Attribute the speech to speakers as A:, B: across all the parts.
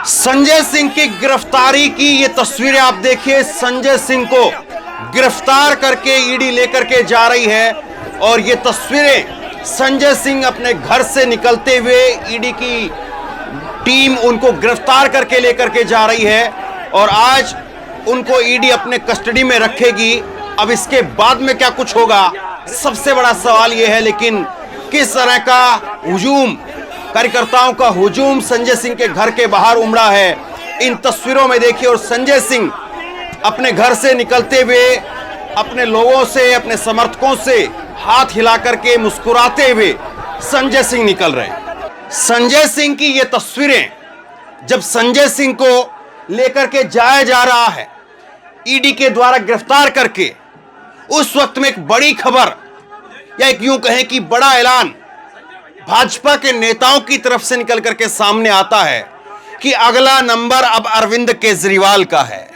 A: संजय सिंह की गिरफ्तारी की ये तस्वीरें आप देखिए। संजय सिंह को गिरफ्तार करके ईडी लेकर के जा रही है और ये तस्वीरें संजय सिंह अपने घर से निकलते हुए ईडी की टीम उनको गिरफ्तार करके लेकर के जा रही है और आज उनको ईडी अपने कस्टडी में रखेगी। अब इसके बाद में क्या कुछ होगा, सबसे बड़ा सवाल यह है। लेकिन किस तरह का हुजूम, कार्यकर्ताओं का हुजूम संजय सिंह के घर के बाहर उमड़ा है, इन तस्वीरों में देखिए। और संजय सिंह अपने घर से निकलते हुए अपने लोगों से, अपने समर्थकों से हाथ हिला करके मुस्कुराते हुए संजय सिंह निकल रहे हैं। संजय सिंह की ये तस्वीरें, जब संजय सिंह को लेकर के जाया जा रहा है ईडी के द्वारा गिरफ्तार करके, उस वक्त में एक बड़ी खबर या एक यूं कहें कि बड़ा ऐलान भाजपा के नेताओं की तरफ से निकल करके सामने आता है कि अगला नंबर अब अरविंद केजरीवाल का है।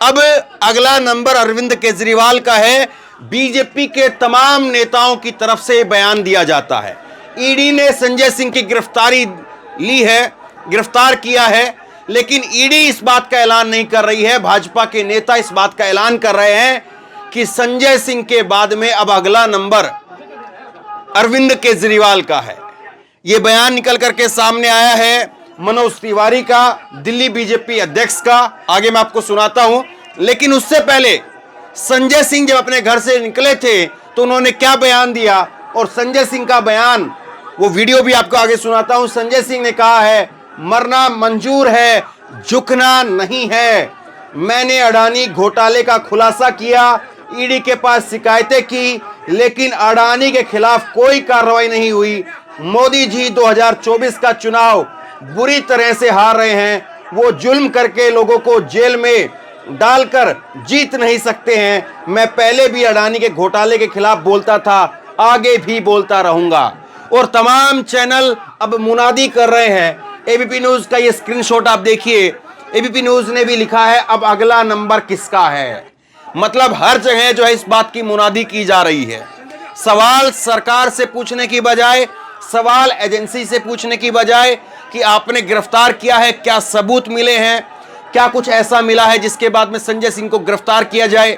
A: अब अगला नंबर अरविंद केजरीवाल का है। बीजेपी के तमाम नेताओं की तरफ से बयान दिया जाता है। ईडी ने संजय सिंह की गिरफ्तारी ली है, गिरफ्तार किया है, लेकिन ईडी इस बात का ऐलान नहीं कर रही है। भाजपा के नेता इस बात का ऐलान कर रहे हैं कि संजय सिंह के बाद में अब अगला नंबर अरविंद केजरीवाल का है। यह बयान निकल करके सामने आया है मनोज तिवारी का, दिल्ली बीजेपी अध्यक्ष का। आगे मैं आपको सुनाता हूं, लेकिन उससे पहले संजय सिंह जब अपने घर से निकले थे तो उन्होंने क्या बयान दिया, और संजय सिंह का बयान, वो वीडियो भी आपको आगे सुनाता हूं। संजय सिंह ने कहा है, मरना मंजूर है, झुकना नहीं है। मैंने अडानी घोटाले का खुलासा किया, ईडी के पास शिकायतें की, लेकिन अडानी के खिलाफ कोई कार्रवाई नहीं हुई। मोदी जी 2024 का चुनाव बुरी तरह से हार रहे हैं। वो जुल्म करके लोगों को जेल में डालकर जीत नहीं सकते हैं। मैं पहले भी अडानी के घोटाले के खिलाफ बोलता था, आगे भी बोलता रहूंगा। और तमाम चैनल अब मुनादी कर रहे हैं। एबीपी न्यूज का ये स्क्रीनशॉट आप देखिए। एबीपी न्यूज ने भी लिखा है, अब अगला नंबर किसका है। मतलब हर जगह जो है इस बात की मुनादी की जा रही है। सवाल सरकार से पूछने की बजाय, सवाल एजेंसी से पूछने की बजाय कि आपने गिरफ्तार किया है, क्या सबूत मिले हैं, क्या कुछ ऐसा मिला है जिसके बाद में संजय सिंह को गिरफ्तार किया जाए।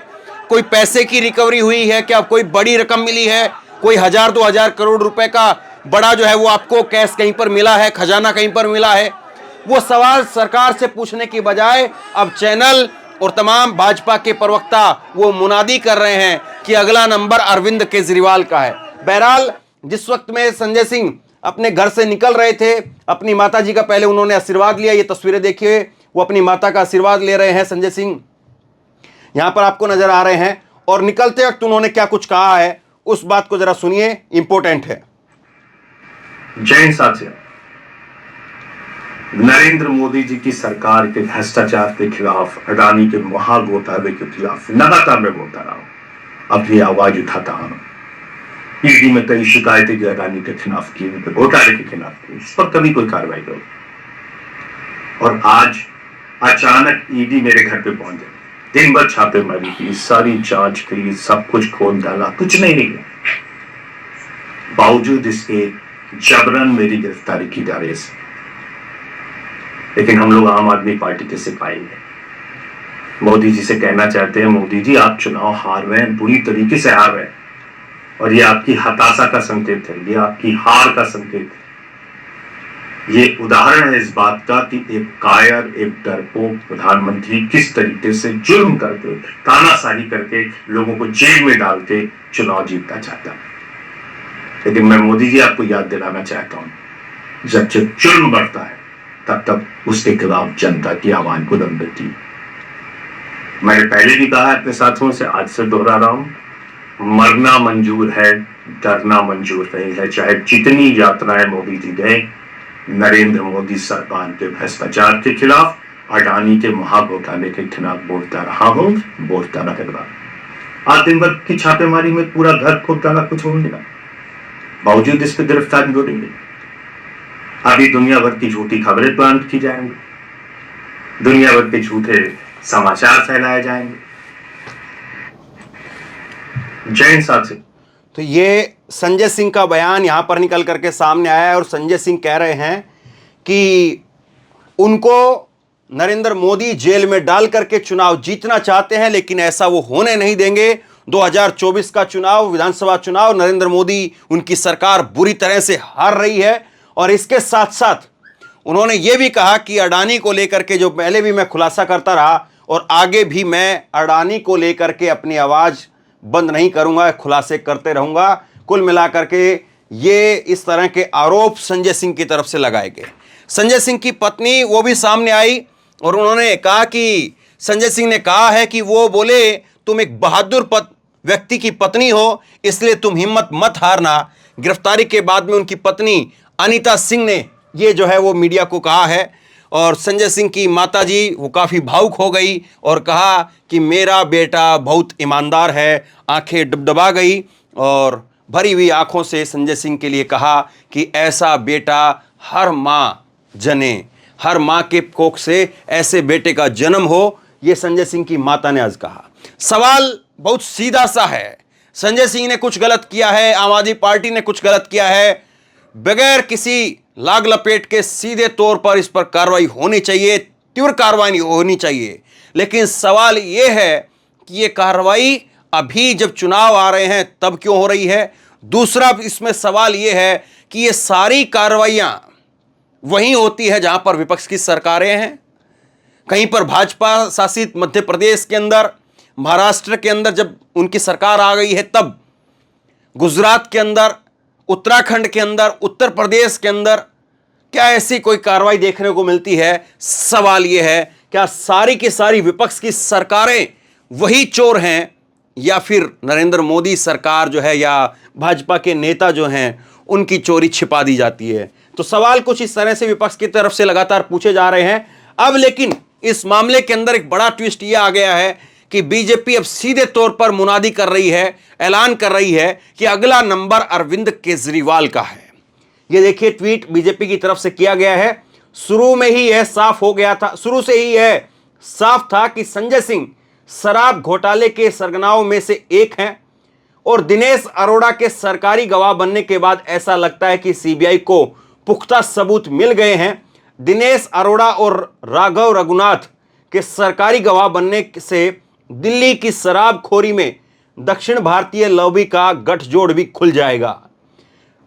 A: कोई पैसे की रिकवरी हुई है क्या, कोई बड़ी रकम मिली है, कोई 1000-2000 करोड़ रुपए का बड़ा जो है वो आपको कैश कहीं पर मिला है, खजाना कहीं पर मिला है। वो सवाल सरकार से पूछने की बजाय अब चैनल और तमाम भाजपा के प्रवक्ता वो मुनादी कर रहे हैं कि अगला नंबर अरविंद केजरीवाल का है। बहरहाल जिस वक्त में संजय सिंह अपने घर से निकल रहे थे, अपनी माता जी का पहले उन्होंने आशीर्वाद लिया। ये तस्वीरें देखिए, वो अपनी माता का आशीर्वाद ले रहे हैं। संजय सिंह यहां पर आपको नजर आ रहे हैं और निकलते वक्त उन्होंने क्या कुछ कहा है, उस बात को जरा सुनिए, इंपॉर्टेंट है।
B: जय साथियों, नरेंद्र मोदी जी की सरकार के भ्रष्टाचार के खिलाफ, अडानी के महाघोटाले के खिलाफ लगातार मैं बोलता रहा हूं, अपनी आवाज उठाता हूं। ईडी में कई शिकायतें जो अडानी के खिलाफ की, घोटाले के खिलाफ की, इस पर कभी कोई कार्रवाई करो। और आज अचानक ईडी मेरे घर पे पहुंच गई, दिन भर छापेमारी की, सारी जांच की, सब कुछ खोल डाला, कुछ नहीं निकला। बावजूद इसके जबरन मेरी गिरफ्तारी की जा रही है। लेकिन हम लोग आम आदमी पार्टी के सिपाही हैं। मोदी जी से कहना चाहते हैं, मोदी जी आप चुनाव हार रहे हैं, बुरी तरीके से हार रहे हैं, और ये आपकी हताशा का संकेत है, ये आपकी हार का संकेत है। ये उदाहरण है इस बात का कि एक कायर, एक डरपोक प्रधानमंत्री किस तरीके से जुल्म करके, तानाशाही करके, लोगों को जेल में डाल के चुनाव जीतना चाहता है। लेकिन मैं मोदी जी आपको याद दिलाना चाहता हूं, जब जब जुल्म बढ़ता है तब तब उसके खिलाफ जनता की आवाज बुलंद होती है। मैंने पहले भी कहा अपने साथियों से, आज से दोहरा रहा हूं, मरना मंजूर है, डरना मंजूर नहीं है। चाहे जितनी यात्राएं मोदी जी गए, नरेंद्र मोदी सरकार के भ्रष्टाचार के खिलाफ, अडानी के महाघोटाले के खिलाफ बोलता रहा हूं, बोलता रहेगा। आज दिन भर की छापेमारी में पूरा घर खोद डाला, कुछ हो नहीं, बावजूद इस पर गिरफ्तारी हो रही है। अभी दुनिया भर की झूठी खबरें प्लांट की जाएंगी, दुनिया भर के झूठे समाचार फैलाए जाएंगे। जय साथी।
A: तो ये संजय सिंह का बयान यहां पर निकल करके सामने आया है और संजय सिंह कह रहे हैं कि उनको नरेंद्र मोदी जेल में डाल करके चुनाव जीतना चाहते हैं, लेकिन ऐसा वो होने नहीं देंगे। 2024 का चुनाव, विधानसभा चुनाव, नरेंद्र मोदी, उनकी सरकार बुरी तरह से हार रही है। और इसके साथ साथ उन्होंने ये भी कहा कि अडानी को लेकर के, जो पहले भी मैं खुलासा करता रहा और आगे भी मैं अडानी को लेकर के अपनी आवाज़ बंद नहीं करूंगा, खुलासे करते रहूंगा। कुल मिलाकर के ये इस तरह के आरोप संजय सिंह की तरफ से लगाए गए। संजय सिंह की पत्नी वो भी सामने आई और उन्होंने कहा कि संजय सिंह ने कहा है कि वो बोले तुम एक बहादुर व्यक्ति की पत्नी हो, इसलिए तुम हिम्मत मत हारना। गिरफ्तारी के बाद में उनकी पत्नी अनीता सिंह ने ये जो है वो मीडिया को कहा है। और संजय सिंह की माताजी वो काफ़ी भावुक हो गई और कहा कि मेरा बेटा बहुत ईमानदार है। आंखें डबडबा गई और भरी हुई आंखों से संजय सिंह के लिए कहा कि ऐसा बेटा हर माँ जने, हर माँ के कोख से ऐसे बेटे का जन्म हो। ये संजय सिंह की माता ने आज कहा। सवाल बहुत सीधा सा है, संजय सिंह ने कुछ गलत किया है, आम आदमी पार्टी ने कुछ गलत किया है, बगैर किसी लाग लपेट के सीधे तौर पर इस पर कार्रवाई होनी चाहिए, तीव्र कार्रवाई होनी चाहिए। लेकिन सवाल ये है कि ये कार्रवाई अभी जब चुनाव आ रहे हैं तब क्यों हो रही है। दूसरा इसमें सवाल ये है कि ये सारी कार्रवाइयाँ वहीं होती है जहाँ पर विपक्ष की सरकारें हैं। कहीं पर भाजपा शासित मध्य प्रदेश के अंदर, महाराष्ट्र के अंदर जब उनकी सरकार आ गई है तब, गुजरात के अंदर, उत्तराखंड के अंदर, उत्तर प्रदेश के अंदर क्या ऐसी कोई कार्रवाई देखने को मिलती है। सवाल यह है क्या सारी की सारी विपक्ष की सरकारें वही चोर हैं या फिर नरेंद्र मोदी सरकार जो है या भाजपा के नेता जो हैं उनकी चोरी छिपा दी जाती है। तो सवाल कुछ इस तरह से विपक्ष की तरफ से लगातार पूछे जा रहे हैं। अब लेकिन इस मामले के अंदर एक बड़ा ट्विस्ट यह आ गया है कि बीजेपी अब सीधे तौर पर मुनादी कर रही है, ऐलान कर रही है कि अगला नंबर अरविंद केजरीवाल का है। ये देखिए ट्वीट बीजेपी की तरफ से किया गया है। शुरू में ही यह साफ हो गया था, शुरू से ही यह साफ था कि संजय सिंह शराब घोटाले के सरगनाओं में से एक हैं और दिनेश अरोड़ा के सरकारी गवाह बनने के बाद ऐसा लगता है कि सीबीआई को पुख्ता सबूत मिल गए हैं। दिनेश अरोड़ा और राघव रघुनाथ के सरकारी गवाह बनने से दिल्ली की शराबखोरी में दक्षिण भारतीय लॉबी का गठजोड़ भी खुल जाएगा।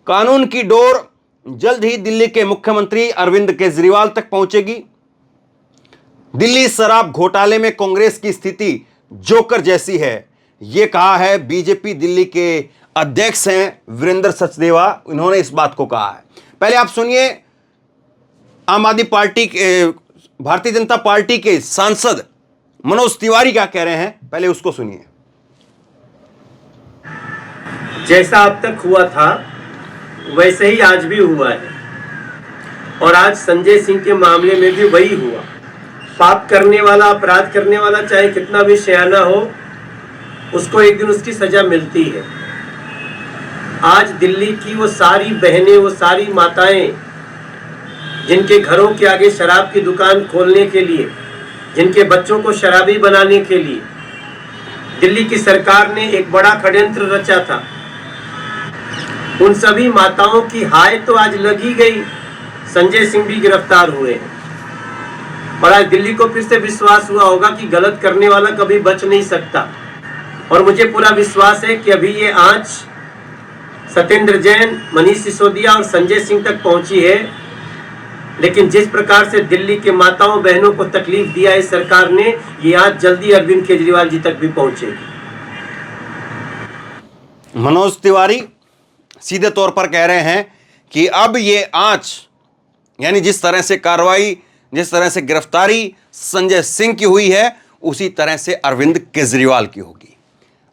A: कानून की डोर जल्द ही दिल्ली के मुख्यमंत्री अरविंद केजरीवाल तक पहुंचेगी। दिल्ली शराब घोटाले में कांग्रेस की स्थिति जोकर जैसी है, यह कहा है बीजेपी दिल्ली के अध्यक्ष हैं वीरेंद्र सचदेवा। इन्होंने इस बात को कहा है। पहले आप सुनिए आम आदमी पार्टी के, भारतीय जनता पार्टी के सांसद मनोज तिवारी क्या कह रहे हैं, पहले उसको सुनिए।
C: जैसा अब तक हुआ था वैसे ही आज भी हुआ है और आज संजय सिंह के मामले में भी वही हुआ। पाप करने वाला, अपराध करने वाला चाहे कितना भी सयाना हो, उसको एक दिन उसकी सजा मिलती है। आज दिल्ली की वो सारी बहनें, वो सारी माताएं जिनके घरों के आगे शराब की दुकान खोलने के लिए, जिनके बच्चों को शराबी बनाने के लिए दिल्ली की सरकार ने एक बड़ा षड्यंत्र रचा था, उन सभी माताओं की हाय तो आज लगी गई। संजय सिंह भी गिरफ्तार हुए हैं और आज दिल्ली को फिर से विश्वास हुआ होगा कि गलत करने वाला कभी बच नहीं सकता। और मुझे पूरा विश्वास है कि अभी ये आंच सत्येंद्र जैन, मनीष सिसोदिया और संजय सिंह तक पहुंची है, लेकिन जिस प्रकार से दिल्ली के माताओं बहनों को तकलीफ दिया है सरकार ने, ये आज जल्दी अरविंद केजरीवाल जी तक भी पहुंचेगी।
A: मनोज तिवारी सीधे तौर पर कह रहे हैं कि अब ये आंच, यानी जिस तरह से कार्रवाई, जिस तरह से गिरफ्तारी संजय सिंह की हुई है, उसी तरह से अरविंद केजरीवाल की होगी।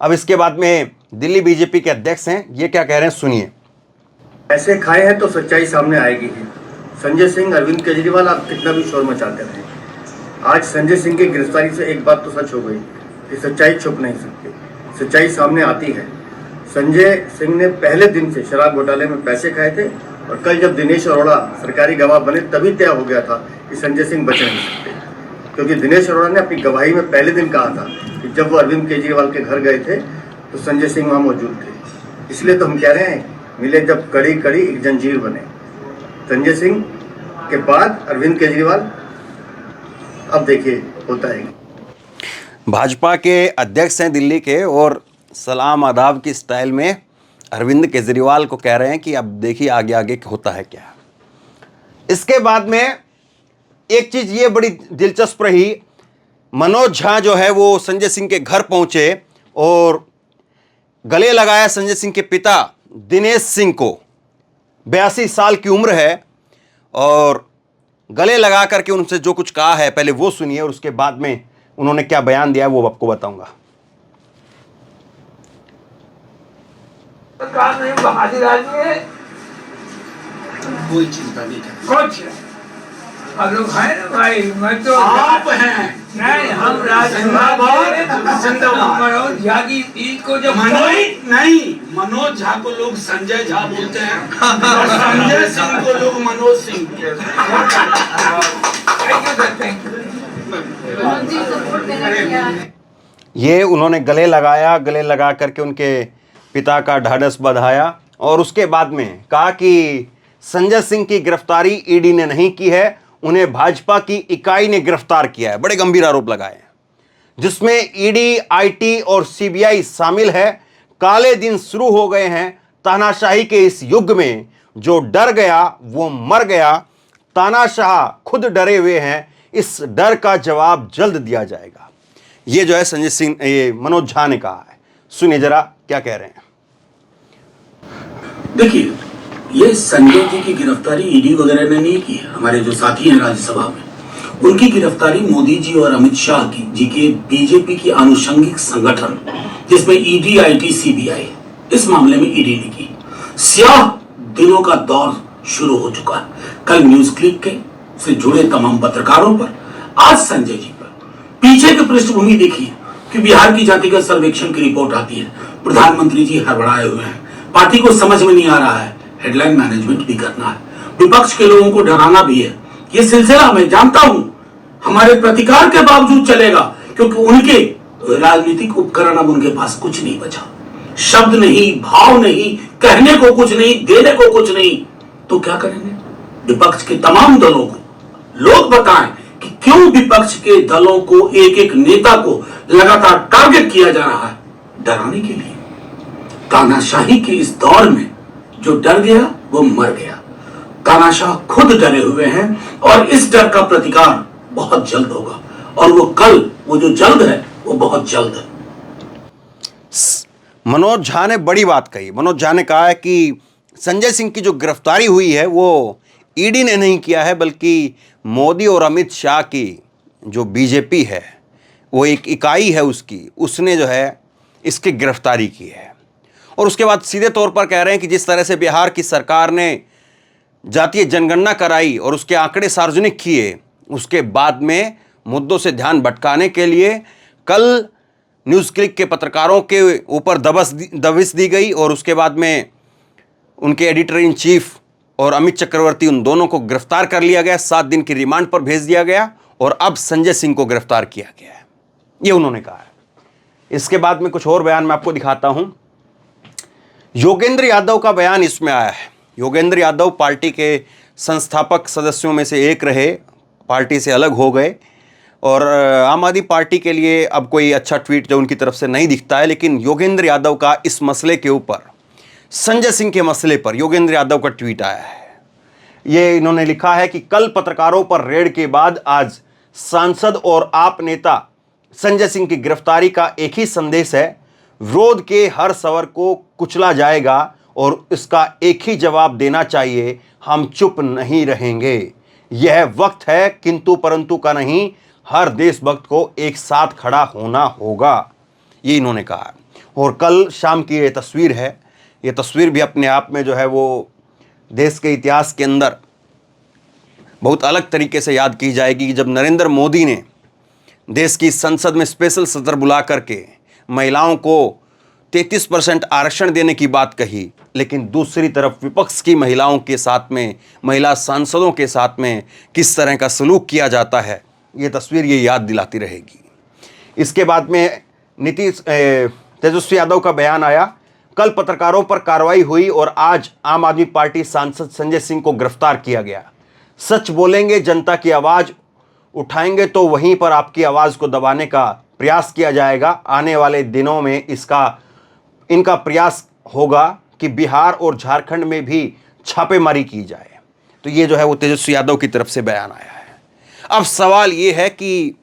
A: अब इसके बाद में दिल्ली बीजेपी के अध्यक्ष हैं, ये क्या कह रहे हैं सुनिए।
D: ऐसे खाए हैं तो सच्चाई सामने आएगी ही। संजय सिंह, अरविंद केजरीवाल, आप कितना भी शोर मचाते रहे, आज संजय सिंह की गिरफ्तारी से एक बात तो सच हो गई कि सच्चाई छुप नहीं सकती, सच्चाई सामने आती है। संजय सिंह ने पहले दिन से शराब घोटाले में पैसे खाए थे और कल जब दिनेश अरोड़ा सरकारी गवाह बने तभी तय हो गया था कि संजय सिंह बच नहीं सकते, क्योंकि दिनेश अरोड़ा ने अपनी गवाही में पहले दिन कहा था कि जब वो अरविंद केजरीवाल के घर गए थे तो संजय सिंह वहाँ मौजूद थे। इसलिए तो हम कह रहे हैं, मिले जब कड़ी कड़ी एक जंजीर बने। संजय सिंह के बाद अरविंद केजरीवाल अब देखिए होता है।
A: भाजपा के अध्यक्ष हैं दिल्ली के, और सलाम आदाब की स्टाइल में अरविंद केजरीवाल को कह रहे हैं कि अब देखिए आगे आगे होता है क्या। इसके बाद में एक चीज़ ये बड़ी दिलचस्प रही, मनोज झा जो है वो संजय सिंह के घर पहुंचे और गले लगाया संजय सिंह के पिता दिनेश सिंह को। 82 साल की उम्र है, और गले लगा करके उनसे जो कुछ कहा है पहले वो सुनिए, और उसके बाद में उन्होंने क्या बयान दिया है वो आपको बताऊंगा।
E: सरकार नहीं, बहादुर आदमी है,
F: कोई चिंता नहीं करना।
E: कुछ हम लोग हैं ना भाई, मैं तो
F: आप हैं
E: नहीं, हम मनोज झा की ईद को जब
F: मनोज झा को लोग संजय झा बोलते हैं और संजय सिंह को लोग मनोज सिंह बोलते हैं।
A: ये उन्होंने गले लगाया, गले लगा करके उनके पिता का ढाढ़स बंधाया, और उसके बाद में कहा कि संजय सिंह की गिरफ्तारी ईडी ने नहीं की है, उन्हें भाजपा की इकाई ने गिरफ्तार किया है। बड़े गंभीर आरोप लगाए हैं, जिसमें ईडी, आईटी और सीबीआई शामिल है। काले दिन शुरू हो गए हैं। तानाशाही के इस युग में जो डर गया वो मर गया। तानाशाह खुद डरे हुए हैं, इस डर का जवाब जल्द दिया जाएगा। ये जो है संजय सिंह, ये मनोज झा ने कहा है। सुनिए जरा क्या कह रहे हैं।
F: देखिए, ये संजय जी की गिरफ्तारी ईडी वगैरह ने नहीं की है। हमारे जो साथी हैं राज्यसभा में, उनकी गिरफ्तारी मोदी जी और अमित शाह जी के बीजेपी की आनुषंगिक संगठन जिसमें ईडी, आईटी, सीबीआई, इस मामले में ईडी ने की। स्याह दिनों का दौर शुरू हो चुका है। कल न्यूज क्लिक के से जुड़े तमाम पत्रकारों पर, आज संजय जी पर, पीछे की पृष्ठभूमि देखिए कि बिहार की जातिगत सर्वेक्षण की रिपोर्ट आती है। प्रधानमंत्री जी हड़बड़ाए हुए हैं, पार्टी को समझ में नहीं आ रहा है, हेडलाइन मैनेजमेंट भी करना है, विपक्ष के लोगों को डराना भी है। ये सिलसिला मैं जानता हूं हमारे प्रतिकार के बावजूद चलेगा, क्योंकि उनके राजनीतिक उपकरण अब उनके पास कुछ नहीं बचा। शब्द नहीं, भाव नहीं, कहने को कुछ नहीं, देने को कुछ नहीं, तो क्या करेंगे? विपक्ष के तमाम दलों को लोग बताएं कि क्यों विपक्ष के दलों को, एक एक नेता को लगातार टारगेट किया जा रहा है, डराने के लिए। तानाशाही के इस दौर में जो डर गया वो मर गया। तानाशाह खुद डरे हुए हैं, और इस डर का प्रतिकार बहुत जल्द होगा, और वो कल, वो जो जल्द है वो बहुत जल्द है।
A: मनोज झा ने बड़ी बात कही। मनोज झा ने कहा है कि संजय सिंह की जो गिरफ्तारी हुई है वो ईडी ने नहीं किया है, बल्कि मोदी और अमित शाह की जो बीजेपी है, वो एक इकाई है उसकी, उसने जो है इसकी गिरफ्तारी की है। और उसके बाद सीधे तौर पर कह रहे हैं कि जिस तरह से बिहार की सरकार ने जातीय जनगणना कराई और उसके आंकड़े सार्वजनिक किए, उसके बाद में मुद्दों से ध्यान भटकाने के लिए कल न्यूज़ क्लिक के पत्रकारों के ऊपर दबिश दी गई, और उसके बाद में उनके एडिटर इन चीफ और अमित चक्रवर्ती, उन दोनों को गिरफ्तार कर लिया गया, 7 दिन की रिमांड पर भेज दिया गया, और अब संजय सिंह को गिरफ्तार किया गया है। ये उन्होंने कहा है। इसके बाद में कुछ और बयान मैं आपको दिखाता हूं। योगेंद्र यादव का बयान इसमें आया है। योगेंद्र यादव पार्टी के संस्थापक सदस्यों में से एक रहे, पार्टी से अलग हो गए, और आम आदमी पार्टी के लिए अब कोई अच्छा ट्वीट जो उनकी तरफ से नहीं दिखता है। लेकिन योगेंद्र यादव का इस मसले के ऊपर, संजय सिंह के मसले पर योगेंद्र यादव का ट्वीट आया है। ये इन्होंने लिखा है कि कल पत्रकारों पर रेड के बाद आज सांसद और आप नेता संजय सिंह की गिरफ्तारी का एक ही संदेश है, विरोध के हर स्वर को कुचला जाएगा और इसका एक ही जवाब देना चाहिए, हम चुप नहीं रहेंगे। यह वक्त है किंतु परंतु का नहीं, हर देशभक्त को एक साथ खड़ा होना होगा, ये इन्होंने कहा। और कल शाम की ये तस्वीर है। ये तस्वीर भी अपने आप में जो है वो देश के इतिहास के अंदर बहुत अलग तरीके से याद की जाएगी, जब नरेंद्र मोदी ने देश की संसद में स्पेशल सत्र बुला करके महिलाओं को 33% आरक्षण देने की बात कही, लेकिन दूसरी तरफ विपक्ष की महिलाओं के साथ में, महिला सांसदों के साथ में किस तरह का सलूक किया जाता है, ये तस्वीर ये याद दिलाती रहेगी। इसके बाद में तेजस्वी यादव का बयान आया। कल पत्रकारों पर कार्रवाई हुई और आज आम आदमी पार्टी सांसद संजय सिंह को गिरफ्तार किया गया। सच बोलेंगे, जनता की आवाज़ उठाएंगे तो वहीं पर आपकी आवाज़ को दबाने का प्रयास किया जाएगा। आने वाले दिनों में इनका प्रयास होगा कि बिहार और झारखंड में भी छापेमारी की जाए। तो ये जो है वो तेजस्वी यादव की तरफ से बयान आया है। अब सवाल ये है कि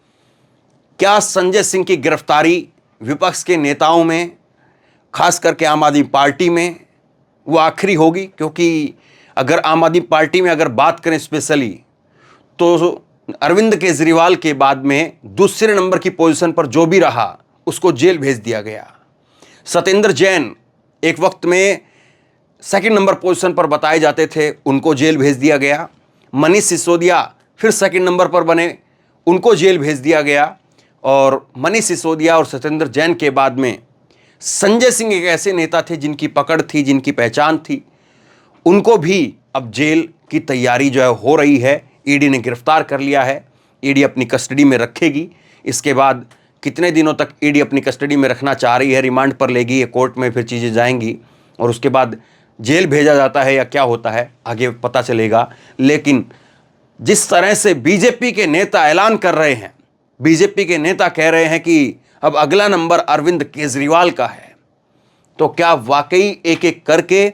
A: क्या संजय सिंह की गिरफ्तारी विपक्ष के नेताओं में, खास करके आम आदमी पार्टी में, वो आखिरी होगी? क्योंकि अगर आम आदमी पार्टी में अगर बात करें स्पेशली, तो अरविंद केजरीवाल के बाद में दूसरे नंबर की पोजीशन पर जो भी रहा उसको जेल भेज दिया गया। सत्येंद्र जैन एक वक्त में सेकंड नंबर पोजीशन पर बताए जाते थे, उनको जेल भेज दिया गया। मनीष सिसोदिया फिर सेकंड नंबर पर बने, उनको जेल भेज दिया गया। और मनीष सिसोदिया और सत्येंद्र जैन के बाद में संजय सिंह एक ऐसे नेता थे जिनकी पकड़ थी, जिनकी पहचान थी, उनको भी अब जेल की तैयारी जो है हो रही है। ईडी ने गिरफ्तार कर लिया है, ईडी अपनी कस्टडी में रखेगी। इसके बाद कितने दिनों तक ईडी अपनी कस्टडी में रखना चाह रही है, रिमांड पर लेगी या कोर्ट में फिर चीज़ें जाएंगी और उसके बाद जेल भेजा जाता है या क्या होता है आगे पता चलेगा। लेकिन जिस तरह से बीजेपी के नेता ऐलान कर रहे हैं, बीजेपी के नेता कह रहे हैं कि अब अगला नंबर अरविंद केजरीवाल का है, तो क्या वाकई एक एक करके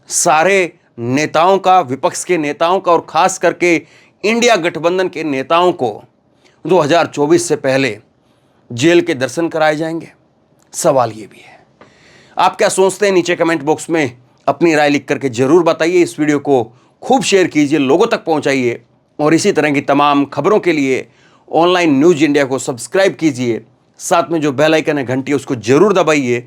A: सारे नेताओं का, विपक्ष के नेताओं का और खास करके इंडिया गठबंधन के नेताओं को 2024 से पहले जेल के दर्शन कराए जाएंगे? सवाल ये भी है। आप क्या सोचते हैं? नीचे कमेंट बॉक्स में अपनी राय लिख करके जरूर बताइए। इस वीडियो को खूब शेयर कीजिए, लोगों तक पहुंचाइए और इसी तरह की तमाम खबरों के लिए ऑनलाइन न्यूज़ इंडिया को सब्सक्राइब कीजिए। साथ में जो बेल आइकन है घंटी, उसको जरूर दबाइए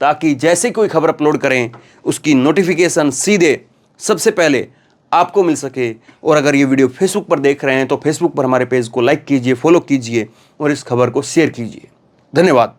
A: ताकि जैसे कोई खबर अपलोड करें उसकी नोटिफिकेशन सीधे सबसे पहले आपको मिल सके। और अगर ये वीडियो फेसबुक पर देख रहे हैं तो फेसबुक पर हमारे पेज को लाइक कीजिए, फॉलो कीजिए और इस खबर को शेयर कीजिए। धन्यवाद।